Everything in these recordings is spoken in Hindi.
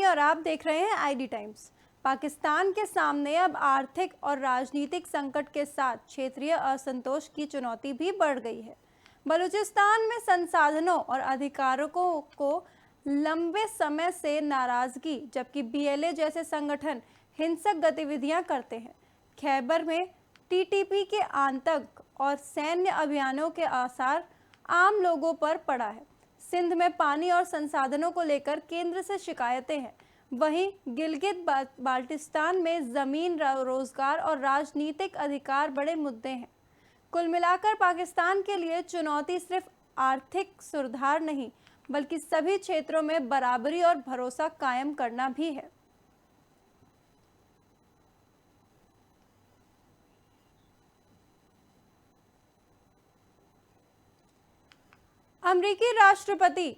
और आप देख रहे हैं आईडी टाइम्स। पाकिस्तान के सामने अब आर्थिक और राजनीतिक संकट के साथ क्षेत्रीय असंतोष की चुनौती भी बढ़ गई है। बलूचिस्तान में संसाधनों और अधिकारों को लंबे समय से नाराजगी, जबकि बीएलए जैसे संगठन हिंसक गतिविधियां करते हैं। खैबर में टीटीपी के आतंक और सैन्य अभियानों के आसार आम लोगों पर पड़ा है। सिंध में पानी और संसाधनों को लेकर केंद्र से शिकायतें हैं। वहीं गिलगित बाल्टिस्तान में जमीन, रोजगार और राजनीतिक अधिकार बड़े मुद्दे हैं। कुल मिलाकर पाकिस्तान के लिए चुनौती सिर्फ आर्थिक सुधार नहीं, बल्कि सभी क्षेत्रों में बराबरी और भरोसा कायम करना भी है। अमेरिकी राष्ट्रपति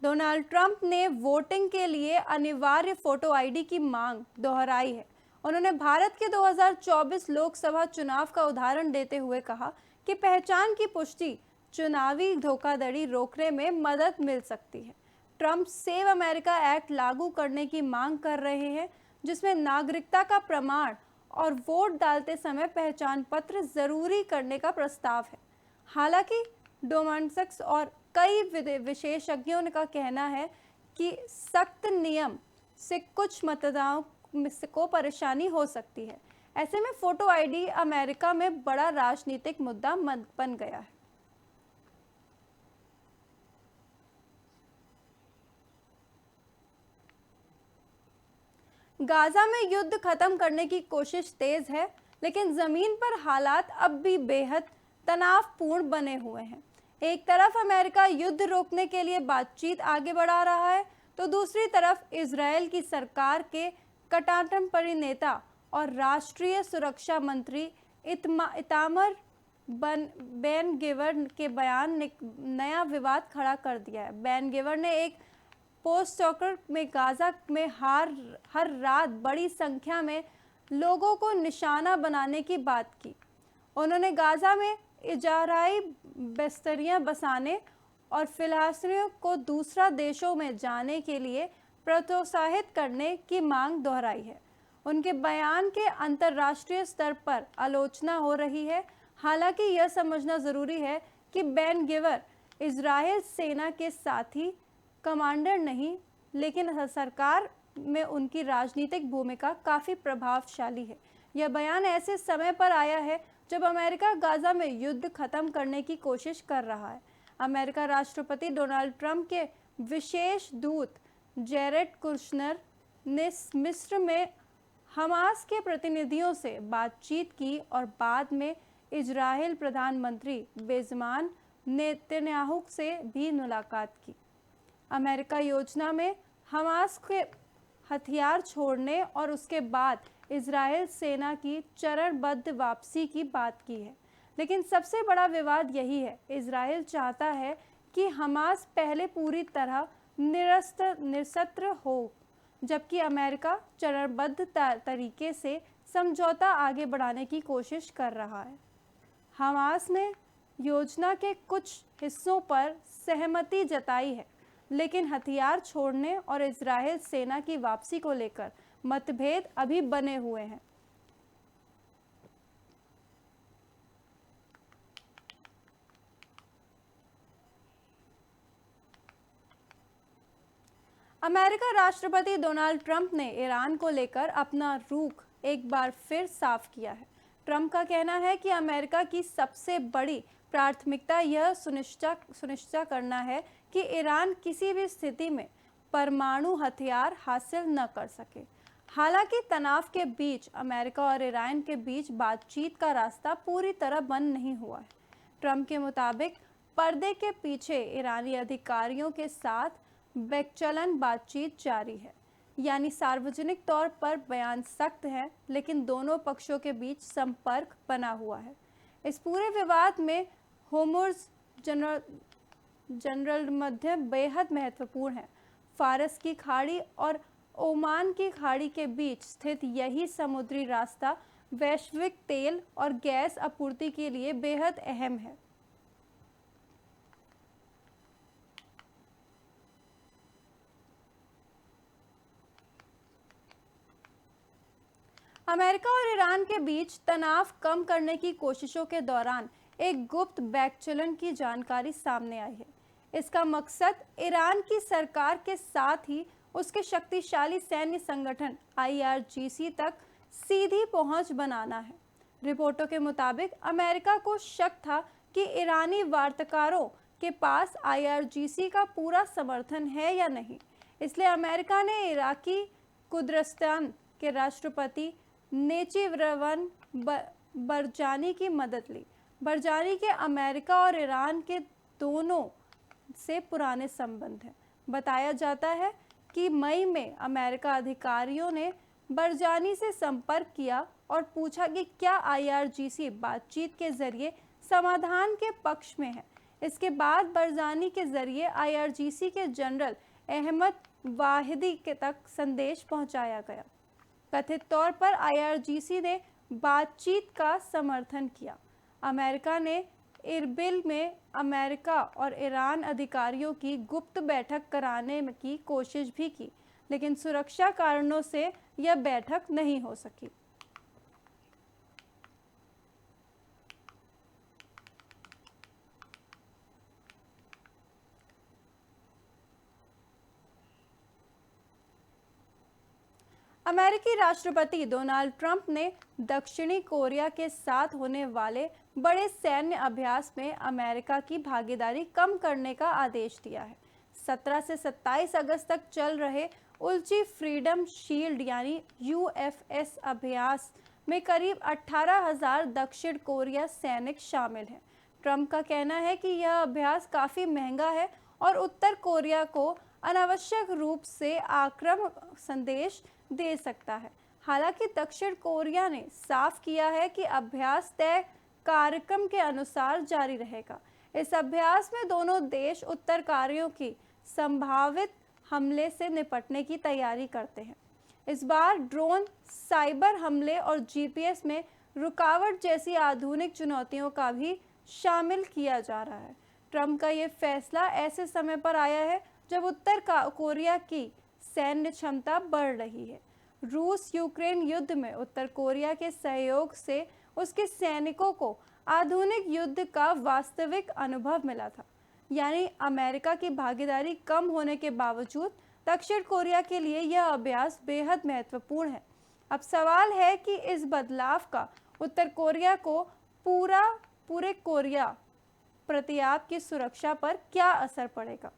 डोनाल्ड ट्रंप ने वोटिंग के लिए अनिवार्य फोटो आईडी की मांग दोहराई है। उन्होंने भारत के 2024 लोकसभा चुनाव का उदाहरण देते हुए कहा कि पहचान की पुष्टि चुनावी धोखाधड़ी रोकने में मदद मिल सकती है। ट्रंप सेव अमेरिका एक्ट लागू करने की मांग कर रहे हैं, जिसमें नागरिकता का प्रमाण और वोट डालते समय पहचान पत्र जरूरी करने का प्रस्ताव है। हालांकि डोमांसक्स और कई विशेषज्ञों का कहना है कि सख्त नियम से कुछ मतदाताओं को परेशानी हो सकती है। ऐसे में फोटो आईडी अमेरिका में बड़ा राजनीतिक मुद्दा बन गया है। गाजा में युद्ध खत्म करने की कोशिश तेज है, लेकिन जमीन पर हालात अब भी बेहद तनावपूर्ण बने हुए हैं। एक तरफ अमेरिका युद्ध रोकने के लिए बातचीत आगे बढ़ा रहा है, तो दूसरी तरफ इजरायल की सरकार के कट्टरपंथी नेता और राष्ट्रीय सुरक्षा मंत्री इतामर बेन गिवर के बयान ने नया विवाद खड़ा कर दिया है। बेन गिवर ने एक पोस्ट ट्विटर में गाजा में हर रात बड़ी संख्या में लोगों को निशाना बनाने की बात की। उन्होंने गाजा में इजरायली बस्तियां बसाने और फिलिस्तीनियों को दूसरा देशों में जाने के लिए प्रोत्साहित करने की मांग दोहराई है। उनके बयान के अंतर्राष्ट्रीय स्तर पर आलोचना हो रही है। हालांकि यह समझना जरूरी है कि बेन गिवर इजरायल सेना के साथी कमांडर नहीं, लेकिन सरकार में उनकी राजनीतिक भूमिका काफ़ी प्रभावशाली है। यह बयान ऐसे समय पर आया है जब अमेरिका गाजा में युद्ध खत्म करने की कोशिश कर रहा है। अमेरिका राष्ट्रपति डोनाल्ड ट्रंप के विशेष दूत जेरेड कुशनर ने मिस्र में हमास के प्रतिनिधियों से बातचीत की और बाद में इजरायल प्रधानमंत्री बेंजामिन नेतन्याहू से भी मुलाकात की। अमेरिका योजना में हमास के हथियार छोड़ने और उसके बाद इजरायल सेना की चरणबद्ध वापसी की बात की है। लेकिन सबसे बड़ा विवाद यही है, इजरायल चाहता है कि हमास पहले पूरी तरह निरस्त्र हो, जबकि अमेरिका चरणबद्ध तरीके से समझौता आगे बढ़ाने की कोशिश कर रहा है। हमास ने योजना के कुछ हिस्सों पर सहमति जताई है, लेकिन हथियार छोड़ने और इजरायल सेना की वापसी को लेकर मतभेद अभी बने हुए हैं। अमेरिका राष्ट्रपति डोनाल्ड ट्रंप ने ईरान को लेकर अपना रुख एक बार फिर साफ किया है। ट्रंप का कहना है कि अमेरिका की सबसे बड़ी प्राथमिकता यह सुनिश्चित करना है कि ईरान किसी भी स्थिति में परमाणु हथियार हासिल न कर सके। हालांकि तनाव के बीच अमेरिका और ईरान के बीच बातचीत का रास्ता पूरी तरह बंद नहीं हुआ है। ट्रंप के मुताबिक पर्दे के पीछे ईरानी अधिकारियों के साथ बेचैन बातचीत जारी है, यानी सार्वजनिक तौर पर बयान सख्त है, लेकिन दोनों पक्षों के बीच संपर्क बना हुआ है। इस पूरे विवाद में होर्मुज़ जनरल मध्य बेहद महत्वपूर्ण है। फारस की खाड़ी और ओमान की खाड़ी के बीच स्थित यही समुद्री रास्ता वैश्विक तेल और गैस आपूर्ति के लिए बेहद अहम है। अमेरिका और ईरान के बीच तनाव कम करने की कोशिशों के दौरान एक गुप्त बैकचलन की जानकारी सामने आई है। इसका मकसद ईरान की सरकार के साथ ही उसके शक्तिशाली सैन्य संगठन IRGC तक सीधी पहुंच बनाना है। रिपोर्टों के मुताबिक अमेरिका को शक था कि ईरानी वार्ताकारों के पास IRGC का पूरा समर्थन है या नहीं, इसलिए अमेरिका ने इराकी कुर्दिस्तान के राष्ट्रपति नेचिवरवन बरजानी की मदद ली। बरजानी के अमेरिका और ईरान के दोनों से पुराने संबंध हैं। बताया जाता है कि मई में अमेरिका अधिकारियों ने बरजानी से संपर्क किया और पूछा कि क्या IRGC बातचीत के जरिए समाधान के पक्ष में है। इसके बाद बरजानी के जरिए IRGC के जनरल अहमद वाहिदी के तक संदेश पहुंचाया गया। कथित तौर पर IRGC ने बातचीत का समर्थन किया। अमेरिका ने इरबिल में अमेरिका और ईरान अधिकारियों की गुप्त बैठक कराने की कोशिश भी की, लेकिन सुरक्षा कारणों से यह बैठक नहीं हो सकी। अमेरिकी राष्ट्रपति डोनाल्ड ट्रंप ने दक्षिणी कोरिया के साथ होने वाले बड़े सैन्य अभ्यास में अमेरिका की भागीदारी कम करने का आदेश दिया है। 17 से 27 अगस्त तक चल रहे उल्ची फ्रीडम शील्ड यानी UFS अभ्यास में करीब 18,000 दक्षिण कोरिया सैनिक शामिल हैं। ट्रंप का कहना है कि यह अभ्यास काफ़ी महंगा है और उत्तर कोरिया को अनावश्यक रूप से आक्रामक संदेश दे सकता है। हालांकि दक्षिण कोरिया ने साफ किया है कि अभ्यास तय कार्यक्रम के अनुसार जारी रहेगा। इस अभ्यास में दोनों देश उत्तर कोरिया की संभावित हमले से निपटने की तैयारी करते हैं। इस बार ड्रोन, साइबर हमले और GPS में रुकावट जैसी आधुनिक चुनौतियों का भी शामिल किया जा रहा है। ट्रंप का ये फैसला ऐसे समय पर आया है जब उत्तर कोरिया की सैन्य क्षमता बढ़ रही है। रूस यूक्रेन युद्ध में उत्तर कोरिया के सहयोग से उसके सैनिकों को आधुनिक युद्ध का वास्तविक अनुभव मिला था। यानी अमेरिका की भागीदारी कम होने के बावजूद दक्षिण कोरिया के लिए यह अभ्यास बेहद महत्वपूर्ण है। अब सवाल है कि इस बदलाव का उत्तर कोरिया को पूरे कोरिया प्रत्याप की सुरक्षा पर क्या असर पड़ेगा।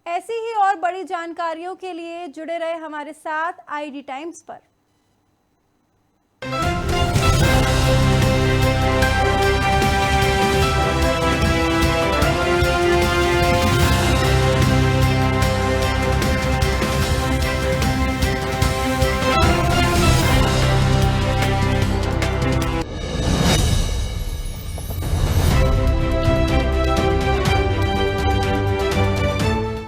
ऐसी ही और बड़ी जानकारियों के लिए जुड़े रहे हमारे साथ ID टाइम्स पर।